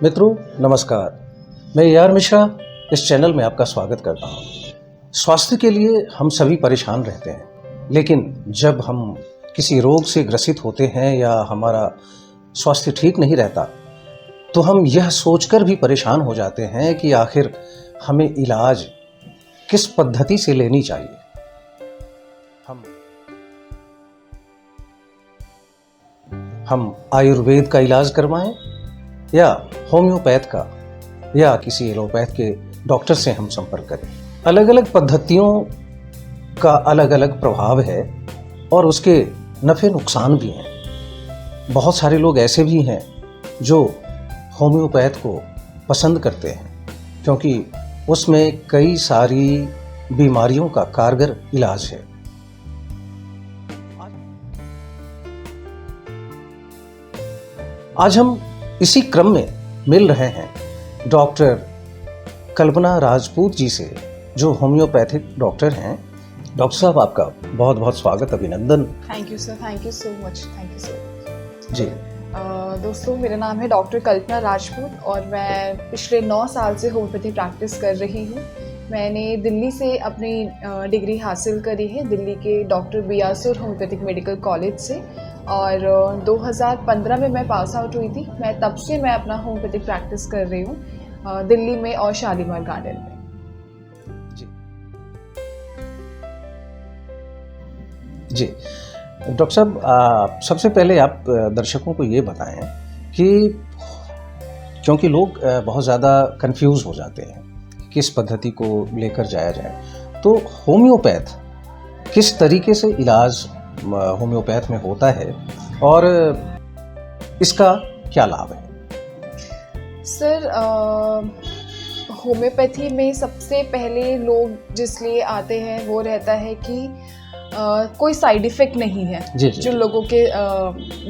मित्रों नमस्कार, मैं AR मिश्रा इस चैनल में आपका स्वागत करता हूँ। स्वास्थ्य के लिए हम सभी परेशान रहते हैं, लेकिन जब हम किसी रोग से ग्रसित होते हैं या हमारा स्वास्थ्य ठीक नहीं रहता, तो हम यह सोचकर भी परेशान हो जाते हैं कि आखिर हमें इलाज किस पद्धति से लेनी चाहिए। हम आयुर्वेद का इलाज करवाएं या होम्योपैथ का या किसी एलोपैथ के डॉक्टर से हम संपर्क करें। अलग अलग पद्धतियों का अलग अलग प्रभाव है और उसके नफ़े नुकसान भी हैं। बहुत सारे लोग ऐसे भी हैं जो होम्योपैथ को पसंद करते हैं क्योंकि उसमें कई सारी बीमारियों का कारगर इलाज है। आज हम इसी क्रम में मिल रहे हैं डॉक्टर कल्पना राजपूत जी से, जो होम्योपैथिक डॉक्टर हैं। डॉक्टर साहब, आपका बहुत बहुत स्वागत, अभिनंदन। Thank you sir, thank you so much, thank you so much ji. दोस्तों, मेरा नाम है डॉक्टर कल्पना राजपूत और मैं पिछले 9 साल से होम्योपैथी प्रैक्टिस कर रही हूँ। मैंने दिल्ली से अपनी डिग्री हासिल करी है, दिल्ली के doctor BR homeopathic medical college से, और 2015 में मैं पास आउट हुई थी। तब से मैं अपना होम्योपैथिक प्रैक्टिस कर रही हूँ दिल्ली में और शालीमार गार्डन में। जी डॉक्टर साहब, सबसे पहले आप दर्शकों को ये बताएं कि क्योंकि लोग बहुत ज़्यादा कंफ्यूज हो जाते हैं किस पद्धति को लेकर जाया जाए, तो होम्योपैथ किस तरीके से इलाज होम्योपैथ में होता है और इसका क्या लाभ है? सर, होम्योपैथी में सबसे पहले लोग जिस लिए आते हैं वो रहता है कि कोई साइड इफ़ेक्ट नहीं है। जी। जो लोगों के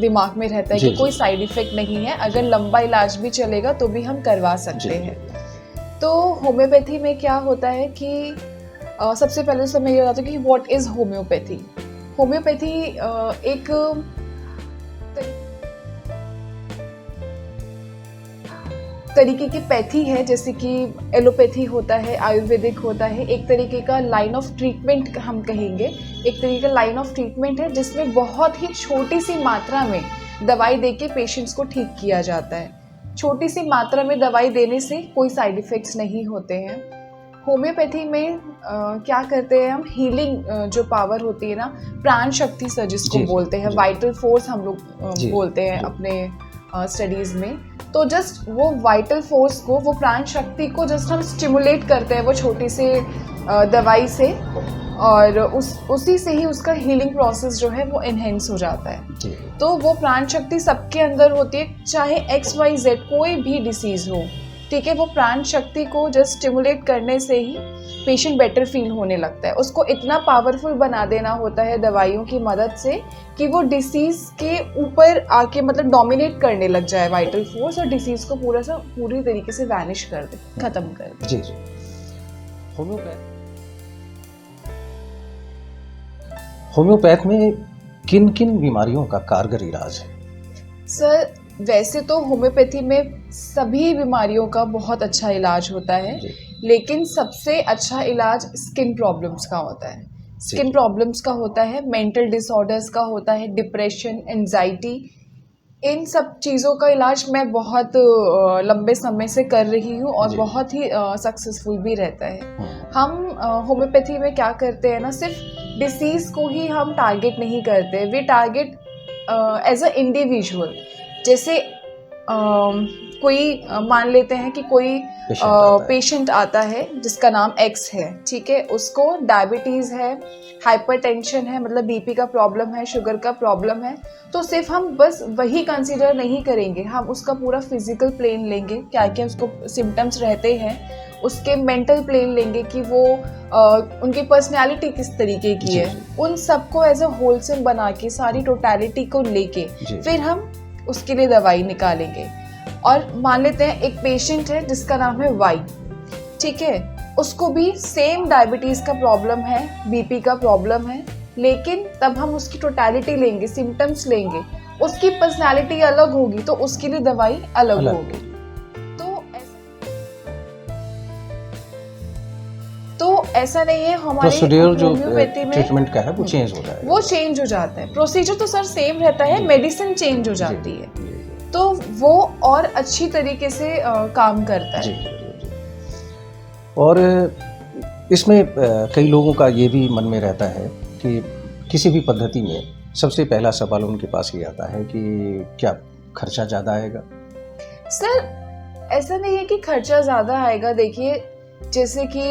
दिमाग में रहता है कि कोई साइड इफ़ेक्ट नहीं है, अगर लंबा इलाज भी चलेगा तो भी हम करवा सकते हैं। तो होम्योपैथी में क्या होता है कि सबसे पहले तो मैं ये बताती हूँ कि व्हाट इज़ होम्योपैथी। होम्योपैथी एक तरीके की पैथी है, जैसे कि एलोपैथी होता है, आयुर्वेदिक होता है। एक तरीके का लाइन ऑफ ट्रीटमेंट हम कहेंगे, एक तरीके का लाइन ऑफ ट्रीटमेंट है जिसमें बहुत ही छोटी सी मात्रा में दवाई देके पेशेंट्स को ठीक किया जाता है। छोटी सी मात्रा में दवाई देने से कोई साइड इफ़ेक्ट्स नहीं होते हैं। होम्योपैथी में क्या करते हैं हम, हीलिंग जो पावर होती है ना, प्राण शक्ति सर जिसको बोलते हैं, वाइटल फोर्स हम लोग बोलते हैं अपने स्टडीज़ में। तो जस्ट वो वाइटल फोर्स को, वो प्राण शक्ति को जस्ट हम स्टिमुलेट करते हैं वो छोटी सी दवाई से, और उसी से ही उसका हीलिंग प्रोसेस जो है वो एनहेंस हो जाता है। तो वो प्राण शक्ति सबके अंदर होती है, चाहे XYZ कोई भी डिसीज़ हो, ठीक है। वो प्राण शक्ति को जस्ट स्टिमुलेट करने से ही पेशेंट बेटर फील होने लगता है। उसको इतना पावरफुल बना देना होता है दवाइयों की मदद से कि वो डिसीज़ के ऊपर आके मतलब डोमिनेट करने लग जाए वाइटल फोर्स, और डिसीज़ को पूरी तरीके से वैनिश कर दे, खत्म कर दे। जी। होम्योपैथ में किन किन बीमारियों का कारगर इलाज है? सर, वैसे तो होम्योपैथी में सभी बीमारियों का बहुत अच्छा इलाज होता है, लेकिन सबसे अच्छा इलाज स्किन प्रॉब्लम्स का होता है। स्किन प्रॉब्लम्स का होता है, मेंटल डिसऑर्डर्स का होता है, डिप्रेशन, एंजाइटी, इन सब चीज़ों का इलाज मैं बहुत लंबे समय से कर रही हूँ और बहुत ही सक्सेसफुल भी रहता है। हम होम्योपैथी में क्या करते हैं ना, सिर्फ डिसीज़ को ही हम टारगेट नहीं करते, we target as a individual. जैसे कोई मान लेते हैं कि कोई पेशेंट आता है जिसका नाम X है, ठीक है। उसको डायबिटीज़ है, हाइपरटेंशन है, मतलब BP का प्रॉब्लम है, शुगर का प्रॉब्लम है। तो सिर्फ हम बस वही कंसीडर नहीं करेंगे, हम उसका पूरा फिजिकल प्लेन लेंगे, क्या क्या उसको सिम्टम्स रहते हैं, उसके मेंटल प्लेन लेंगे कि वो उनकी पर्सनैलिटी किस तरीके की है, उन सबको एज अ होलसेम बना के सारी टोटलिटी को लेके फिर हम उसके लिए दवाई निकालेंगे। और मान लेते हैं एक पेशेंट है जिसका नाम है Y, ठीक है। उसको भी सेम डायबिटीज़ का प्रॉब्लम है, BP का प्रॉब्लम है, लेकिन तब हम उसकी टोटलिटी लेंगे, सिम्टम्स लेंगे, उसकी पर्सनैलिटी अलग होगी तो उसके लिए दवाई अलग होगी। ऐसा नहीं है हमारी प्रोसीड्यूर जो होम्योपैथी में ट्रीटमेंट का है वो चेंज हो जाएगा। वो चेंज हो जाता है, प्रोसीजर तो सर सेम रहता है, मेडिसिन चेंज हो जाती है, तो वो और अच्छी तरीके से काम करता है। जी। और इसमें कई लोगों का ये भी मन में रहता है कि किसी भी पद्धति में सबसे पहला सवाल उनके पास ये आता है कि क्या खर्चा ज़्यादा आएगा। सर ऐसा नहीं है कि खर्चा ज़्यादा आएगा। देखिए जैसे कि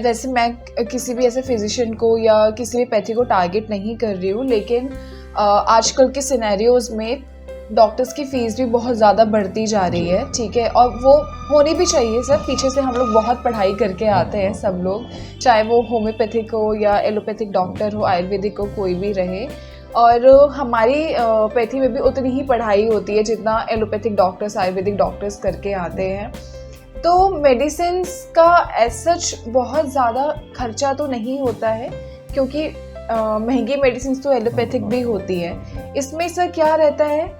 वैसे मैं किसी भी ऐसे फिजिशियन को या किसी भी पैथी को टारगेट नहीं कर रही हूँ, लेकिन आजकल के सिनेरियोज में डॉक्टर्स की फ़ीस भी बहुत ज़्यादा बढ़ती जा रही है, ठीक है, और वो होनी भी चाहिए सर। पीछे से हम लोग बहुत पढ़ाई करके आते हैं सब लोग, चाहे वो होम्योपैथिक हो या एलोपैथिक डॉक्टर हो, आयुर्वेदिक हो, कोई भी रहे। और हमारी पैथी में भी उतनी ही पढ़ाई होती है जितना एलोपैथिक डॉक्टर्स, आयुर्वेदिक डॉक्टर्स करके आते हैं। तो मेडिसिन्स का एज सच बहुत ज़्यादा खर्चा तो नहीं होता है, क्योंकि महंगी मेडिसिन्स तो एलोपैथिक भी होती है। इसमें सर क्या रहता है,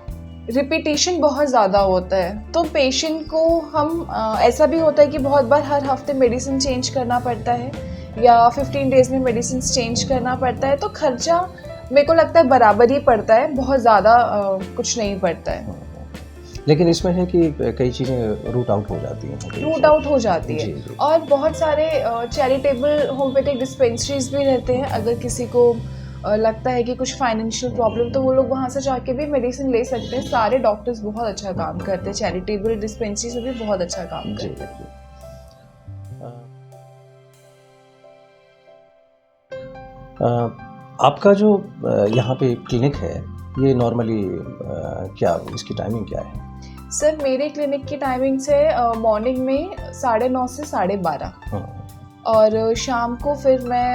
रिपीटेशन बहुत ज़्यादा होता है, तो पेशेंट को हम ऐसा भी होता है कि बहुत बार हर हफ्ते मेडिसिन चेंज करना पड़ता है या 15 डेज़ में मेडिसिन चेंज करना पड़ता है, तो खर्चा मेरे को लगता है बराबर ही पड़ता है, बहुत ज़्यादा कुछ नहीं पड़ता है। लेकिन इसमें है कि कई चीज़ें रूट आउट हो जाती हैं, रूट आउट हो जाती है। जी। और बहुत सारे चैरिटेबल होम्योपैथिक डिस्पेंसरीज भी रहते हैं। अगर किसी को लगता है कि कुछ फाइनेंशियल प्रॉब्लम, तो वो लोग वहाँ से जाके भी मेडिसिन ले सकते हैं। सारे डॉक्टर्स बहुत अच्छा काम करते हैं, चैरिटेबल डिस्पेंसरी से भी बहुत अच्छा काम करते हैं। आपका जो यहाँ पे क्लिनिक है, ये नॉर्मली क्या इसकी टाइमिंग क्या है? सर मेरे क्लिनिक की टाइमिंग्स है मॉर्निंग में 9:30 से 12:30 और शाम को फिर मैं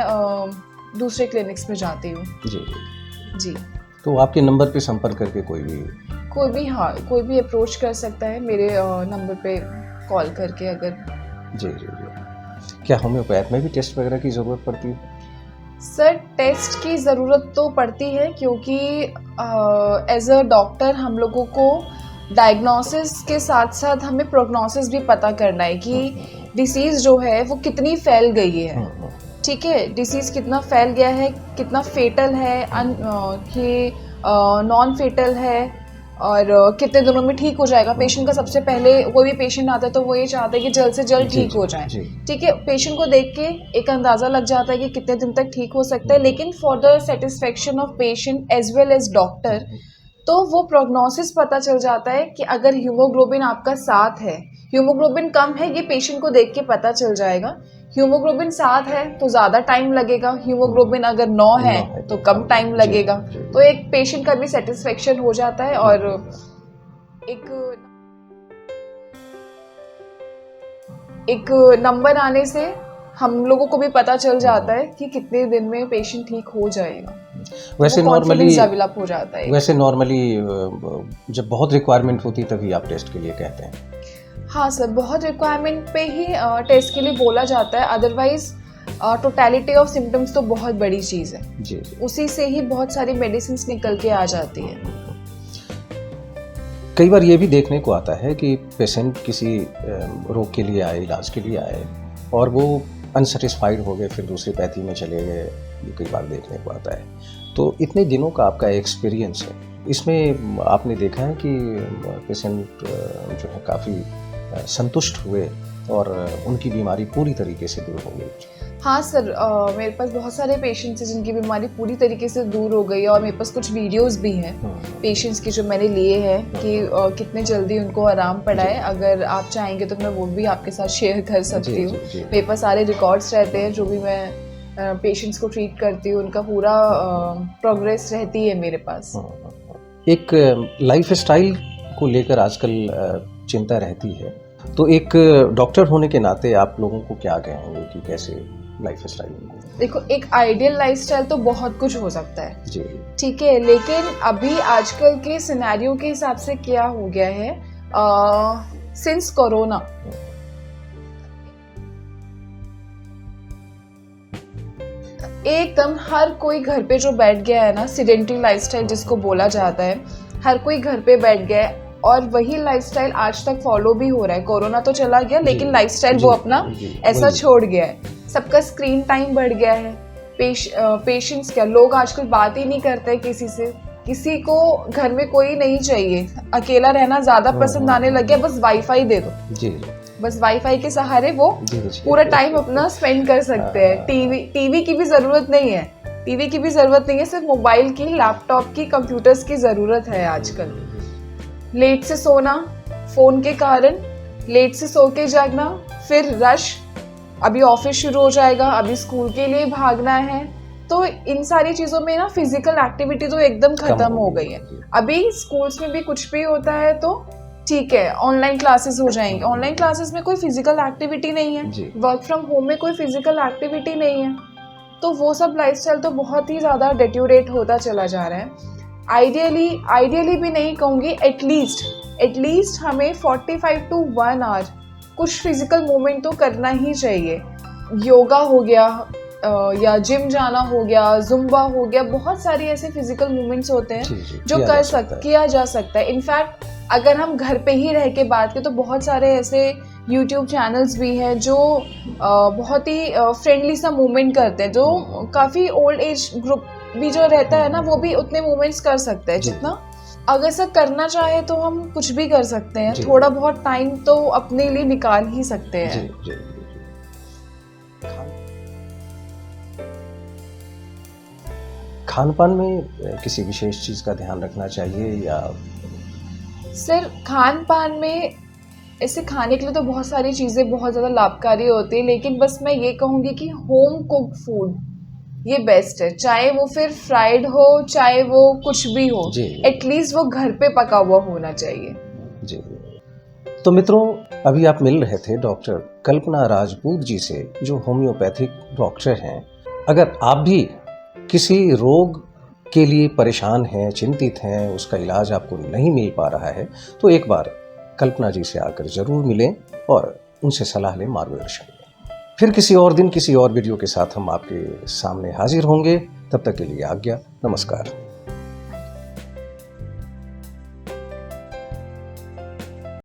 दूसरे क्लिनिक्स में जाती हूँ। जी। तो आपके नंबर पे संपर्क करके कोई भी अप्रोच कर सकता है मेरे नंबर पे कॉल करके अगर। जी। क्या होम्योपैथ में भी टेस्ट वगैरह की ज़रूरत पड़ती है? सर टेस्ट की ज़रूरत तो पड़ती है, क्योंकि एज अ डॉक्टर हम लोगों को डायग्नोसिस के साथ साथ हमें प्रोग्नोसिस भी पता करना है कि डिसीज़ जो है वो कितनी फैल गई है, ठीक है, डिसीज़ कितना फैल गया है, कितना फेटल है, कि नॉन फेटल है, और कितने दिनों में ठीक हो जाएगा पेशेंट का। सबसे पहले कोई भी पेशेंट आता है तो वो ये चाहता है कि जल्द से जल्द ठीक हो जाए, ठीक है। पेशेंट को देख के एक अंदाज़ा लग जाता है कि कितने दिन तक ठीक हो सकता है, लेकिन for the satisfaction of patient as well as doctor, तो वो प्रोग्नोसिस पता चल जाता है कि अगर हीमोग्लोबिन आपका 7 है, हीमोग्लोबिन कम है, ये पेशेंट को देख के पता चल जाएगा। हीमोग्लोबिन 7 है तो ज़्यादा टाइम लगेगा, हीमोग्लोबिन अगर 9 है तो कम टाइम लगेगा। तो एक पेशेंट का भी सेटिस्फेक्शन हो जाता है, और एक नंबर आने से हम लोगों को भी पता चल जाता है कि कितने दिन में पेशेंट ठीक हो जाएगा। वैसे नॉर्मली डेवलप हो जाता है। वैसे नॉर्मली जब बहुत रिक्वायरमेंट होती तभी आप टेस्ट के लिए कहते हैं? हाँ सर, बहुत रिक्वायरमेंट पे ही टेस्ट के लिए बोला जाता है, अदरवाइज टोटलिटी ऑफ सिम्टम्स तो बहुत बड़ी चीज़ है। जी। उसी से ही बहुत सारी मेडिसिन निकल के आ जाती है। कई बार ये भी देखने को आता है कि पेशेंट किसी रोग के लिए आए, इलाज के लिए आए, और वो अनसेटिस्फाइड हो गए, फिर दूसरी पैथी में चले गए, ये कई बार देखने को आता है। तो इतने दिनों का आपका एक्सपीरियंस है, इसमें आपने देखा है कि पेशेंट जो है काफ़ी संतुष्ट हुए और उनकी बीमारी पूरी तरीके से दूर हो गई? हाँ सर, मेरे पास बहुत सारे पेशेंट्स हैं जिनकी बीमारी पूरी तरीके से दूर हो गई, और मेरे पास कुछ वीडियोस भी हैं पेशेंट्स की जो मैंने लिए हैं कि कितने जल्दी उनको आराम पड़ा है। अगर आप चाहेंगे तो मैं वो भी आपके साथ शेयर कर सकती हूँ। मेरे पास सारे रिकॉर्ड्स रहते हैं, जो भी मैं पेशेंट्स को ट्रीट करती हूँ उनका पूरा प्रोग्रेस रहती है मेरे पास। एक लाइफ स्टाइल को लेकर आजकल चिंता रहती है, तो एक डॉक्टर होने के नाते आप लोगों को क्या कहेंगे कि कैसे लाइफ स्टाइल? देखो, एक आइडियल लाइफस्टाइल तो बहुत कुछ हो सकता है जी, ठीक है, लेकिन अभी आजकल के सिनेरियो के हिसाब से क्या हो गया है, सिंस कोरोना एकदम हर कोई घर पे जो बैठ गया है ना, सीडेंटरी लाइफस्टाइल जिसको बोला जाता है, हर कोई घर पे बैठ गया है, और वही लाइफस्टाइल आज तक फॉलो भी हो रहा है। कोरोना तो चला गया, लेकिन लाइफस्टाइल वो अपना ऐसा छोड़ गया है। सबका स्क्रीन टाइम बढ़ गया है, पेशेंस क्या, लोग आजकल बात ही नहीं करते किसी से, किसी को घर में कोई नहीं चाहिए, अकेला रहना ज़्यादा पसंद आने लग गया, बस वाईफाई दे दो जी, बस वाईफाई के सहारे वो जी, पूरा टाइम अपना स्पेंड कर सकते हैं। टीवी की भी ज़रूरत नहीं है, टीवी की भी ज़रूरत नहीं है, सिर्फ मोबाइल की, लैपटॉप की, कंप्यूटर्स की ज़रूरत है आजकल। लेट से सोना फ़ोन के कारण, लेट से सो के जागना, फिर रश, अभी ऑफिस शुरू हो जाएगा, अभी स्कूल के लिए भागना है, तो इन सारी चीज़ों में ना फिजिकल एक्टिविटी तो एकदम खत्म हो गई है। अभी स्कूल्स में भी कुछ भी होता है तो ठीक है, ऑनलाइन क्लासेस हो जाएंगे, ऑनलाइन क्लासेस में कोई फिजिकल एक्टिविटी नहीं है, वर्क फ्रॉम होम में कोई फिजिकल एक्टिविटी नहीं है, तो वो सब लाइफस्टाइल तो बहुत ही ज़्यादा डिटेरियोरेट होता चला जा रहा है। आइडियली भी नहीं कहूँगी, एटलीस्ट हमें 45 to 1 आवर कुछ फिजिकल मूवमेंट तो करना ही चाहिए। योगा हो गया या जिम जाना हो गया, जुम्बा हो गया, बहुत सारी ऐसे फिजिकल मूवमेंट्स होते हैं जो किया जा सकता है। इनफैक्ट अगर हम घर पे ही रह के बात करें तो बहुत सारे ऐसे यूट्यूब चैनल्स भी हैं जो बहुत ही फ्रेंडली सा मूवमेंट करते हैं, जो काफ़ी ओल्ड एज ग्रुप भी जो रहता है ना, वो भी उतने मूवमेंट्स कर सकते हैं जितना, अगर सब करना चाहे तो हम कुछ भी कर सकते हैं, थोड़ा बहुत टाइम तो अपने लिए निकाल ही सकते हैं। खान पान में किसी विशेष चीज़ का ध्यान रखना चाहिए या? सर, खान पान में ऐसे खाने के लिए तो बहुत सारी चीज़ें बहुत ज़्यादा लाभकारी होती है, लेकिन बस मैं ये कहूँगी कि होम कुक फूड ये बेस्ट है, चाहे वो फिर फ्राइड हो, चाहे वो कुछ भी हो, एटलीस्ट वो घर पे पका हुआ होना चाहिए। जी। तो मित्रों, अभी आप मिल रहे थे डॉक्टर कल्पना राजपूत जी से, जो होम्योपैथिक डॉक्टर हैं। अगर आप भी किसी रोग के लिए परेशान हैं, चिंतित हैं, उसका इलाज आपको नहीं मिल पा रहा है, तो एक बार कल्पना जी से आकर जरूर मिलें और उनसे सलाह लें, मार्गदर्शन लें। फिर किसी और दिन किसी और वीडियो के साथ हम आपके सामने हाजिर होंगे। तब तक के लिए आज्ञा, नमस्कार।